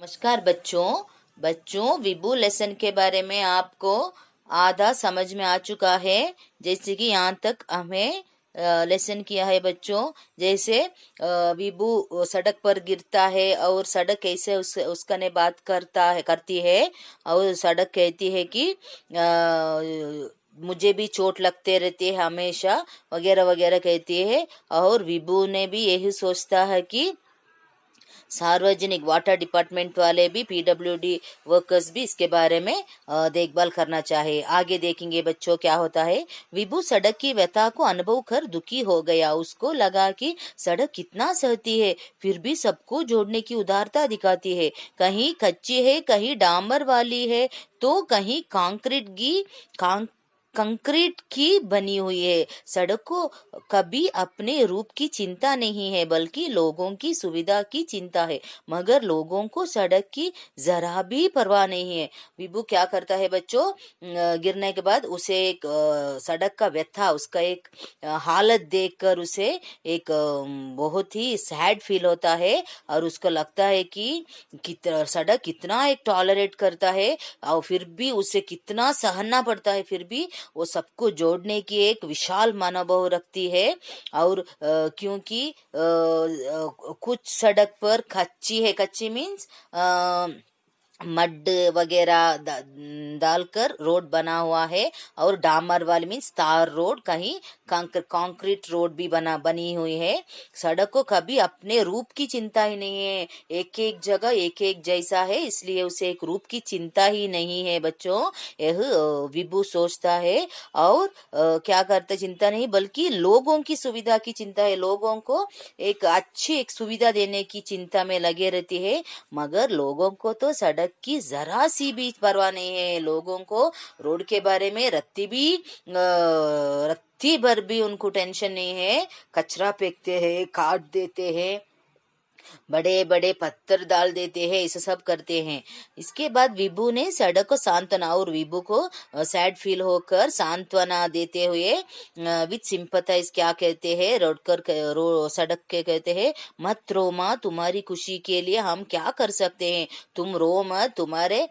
नमस्कार बच्चों। विबू लेसन के बारे में आपको आधा समझ में आ चुका है। जैसे कि यहाँ तक हमें लेसन किया है बच्चों। जैसे विबू सड़क पर गिरता है और सड़क कैसे उसका ने बात करती है और सड़क कहती है कि मुझे भी चोट लगते रहती है हमेशा, वगैरह वगैरह कहती है। और विबू ने भी यही सोचता है कि सार्वजनिक वाटर डिपार्टमेंट वाले भी, पीडब्ल्यूडी वर्कर्स भी इसके बारे में देखभाल करना चाहिए। आगे देखेंगे बच्चों क्या होता है। विभू सड़क की व्यथा को अनुभव कर दुखी हो गया। उसको लगा कि सड़क कितना सहती है, फिर भी सबको जोड़ने की उदारता दिखाती है। कहीं कच्ची है, कहीं डामर वाली है, तो कहीं कंक्रीट की बनी हुई है। सड़क को कभी अपने रूप की चिंता नहीं है, बल्कि लोगों की सुविधा की चिंता है। मगर लोगों को सड़क की जरा भी परवाह नहीं है। विभू क्या करता है बच्चों, गिरने के बाद उसे एक सड़क का व्यथा, उसका एक हालत देखकर उसे एक बहुत ही सैड फील होता है। और उसको लगता है कि सड़क कितना एक टॉलरेट करता है और फिर भी उसे कितना सहना पड़ता है, फिर भी वो सबको जोड़ने की एक विशाल मनोभाव रखती है। और क्योंकि कुछ सड़क पर कच्ची मीन्स मड वगैरह डालकर रोड बना हुआ है, और डामर वाली मीन्स तार रोड, कहीं कंक्रीट रोड भी बनी हुई है। सड़क को कभी अपने रूप की चिंता ही नहीं है। एक एक जगह एक एक जैसा है, इसलिए उसे एक रूप की चिंता ही नहीं है बच्चों। यह विभू सोचता है। और क्या करता, चिंता नहीं बल्कि लोगों की सुविधा की चिंता है। लोगों को एक अच्छी एक सुविधा देने की चिंता में लगे रहती है। मगर लोगों को तो सड़क की जरा सी भी परवाह नहीं है। लोगों को रोड के बारे में रत्ती भर भी उनको टेंशन नहीं है। कचरा फेंकते हैं, काट देते हैं, बड़े बड़े पत्थर डाल देते हैं, इसे सब करते हैं। इसके बाद विभू ने सड़क को सांत्वना, और विभू को सैड फील होकर सांत्वना देते हुए विद सिंपथाइज क्या कहते हैं, सड़क के कहते हैं, मत रो माँ, तुम्हारी खुशी के लिए हम क्या कर सकते हैं। तुम रो मत, तुम्हारे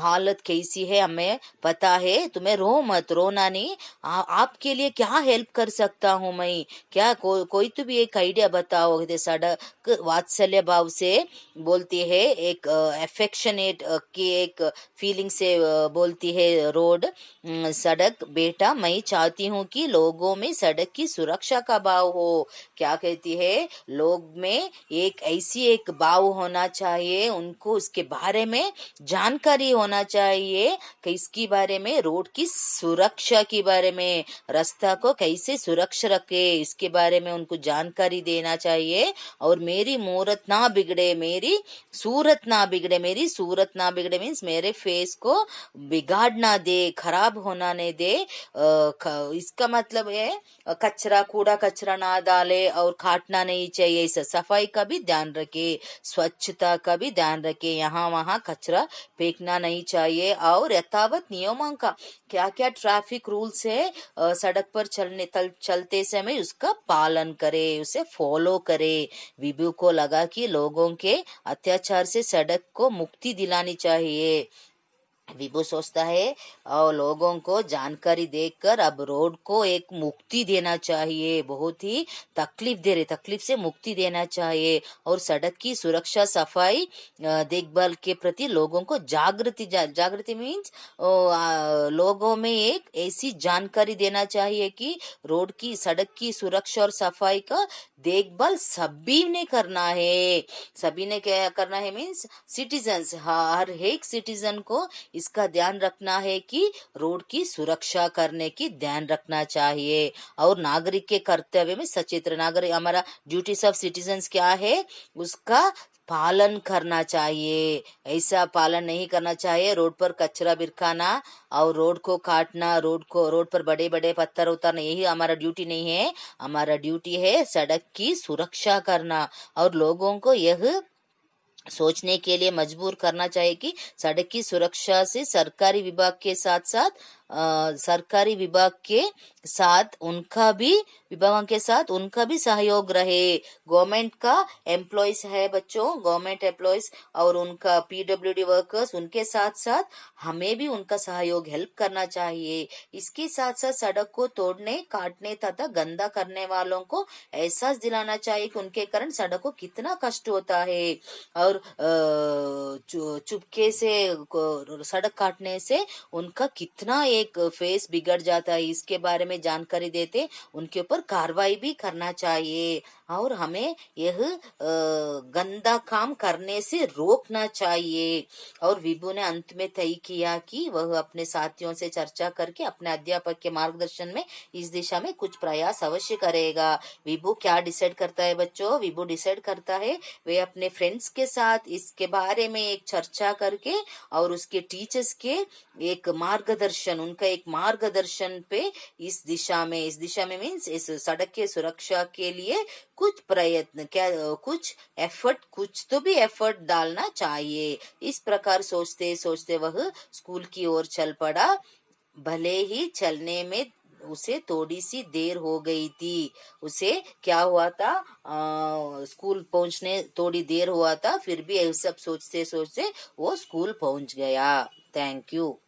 हालत कैसी है हमें पता है, तुम्हें रो मत, रोना नहीं। आपके लिए क्या हेल्प कर सकता हूँ मैं, क्या कोई तो भी एक आइडिया बताओ। सड़क वात्सल्य भाव से बोलती है, एक एफेक्शनेट की एक फीलिंग से बोलती है रोड, सड़क बेटा मैं चाहती हूँ कि लोगों में सड़क की सुरक्षा का भाव हो। क्या कहती है, लोग में एक ऐसी एक भाव होना चाहिए, उनको उसके बारे में जानकारी होना चाहिए कि इसके बारे में, रोड की सुरक्षा के बारे में, रास्ता को कैसे सुरक्षा रखे इसके बारे में उनको जानकारी देना चाहिए। और मेरी मूरत ना बिगड़े, मेरी सूरत ना बिगड़े मीन्स मेरे फेस को बिगाड़ ना दे, खराब होना नहीं दे। इसका मतलब है कूड़ा कचरा ना डाले और काटना नहीं चाहिए। इस सफाई का भी ध्यान रखे, स्वच्छता का भी ध्यान रखे, यहाँ वहाँ कचरा फेंकना नहीं चाहिए। और यथावत नियमों का क्या क्या ट्रैफिक रूल्स है, सड़क पर चलते समय उसका पालन करे, उसे फॉलो करे। विभू को लगा कि लोगों के अत्याचार से सड़क को मुक्ति दिलानी चाहिए। विभू सोचता है और लोगों को जानकारी देकर अब रोड को एक मुक्ति देना चाहिए, बहुत ही तकलीफ से मुक्ति देना चाहिए। और सड़क की सुरक्षा, सफाई, देखभाल के प्रति लोगों को जागृति मीन्स लोगों में एक ऐसी जानकारी देना चाहिए कि रोड की, सड़क की सुरक्षा और सफाई का देखभाल सभी ने करना है। सभी ने क्या करना है मीन्स सिटीजन्स, हर एक सिटीजन को इसका ध्यान रखना है कि रोड की सुरक्षा करने की ध्यान रखना चाहिए। और नागरिक के कर्तव्य में सचेत, नागरिक हमारा ड्यूटीज ऑफ सिटीजन्स क्या है, उसका पालन करना चाहिए। ऐसा पालन नहीं करना चाहिए, रोड पर कचरा बिरखाना और रोड को काटना, रोड पर बड़े बड़े पत्थर उतारना, यही हमारा ड्यूटी नहीं है। हमारा ड्यूटी है सड़क की सुरक्षा करना। और लोगों को यह सोचने के लिए मजबूर करना चाहिए कि सड़क की सुरक्षा से सरकारी विभाग के साथ साथ सरकारी विभागों के साथ उनका भी सहयोग रहे। गवर्नमेंट का एम्प्लॉयज है बच्चों, गवर्नमेंट एम्प्लॉयज और उनका पीडब्ल्यूडी वर्कर्स, उनके साथ साथ हमें भी उनका सहयोग हेल्प करना चाहिए। इसके साथ साथ सड़क को तोड़ने, काटने तथा गंदा करने वालों को एहसास दिलाना चाहिए कि उनके कारण सड़क को कितना कष्ट होता है और चुपके से सड़क काटने से उनका कितना एक फेस बिगड़ जाता है। इसके बारे में जानकारी देते उनके ऊपर कार्रवाई भी करना चाहिए और हमें यह गंदा काम करने से रोकना चाहिए। और विभू ने अंत में तय किया कि वह अपने साथियों से चर्चा करके अपने अध्यापक के मार्गदर्शन में इस दिशा में कुछ प्रयास अवश्य करेगा। विभू क्या डिसाइड करता है बच्चों? विभू डिसाइड करता है वे अपने फ्रेंड्स के साथ इसके बारे में एक चर्चा करके और उसके टीचर्स के उनका एक मार्गदर्शन पे इस दिशा में मीन्स इस सड़क के सुरक्षा के लिए कुछ प्रयत्न कुछ तो भी एफर्ट डालना चाहिए। इस प्रकार सोचते सोचते वह स्कूल की ओर चल पड़ा। भले ही चलने में उसे थोड़ी सी देर हो गई थी। उसे क्या हुआ था, स्कूल पहुंचने थोड़ी देर हुआ था, फिर भी ये सब सोचते सोचते वो स्कूल पहुंच गया। Thank you.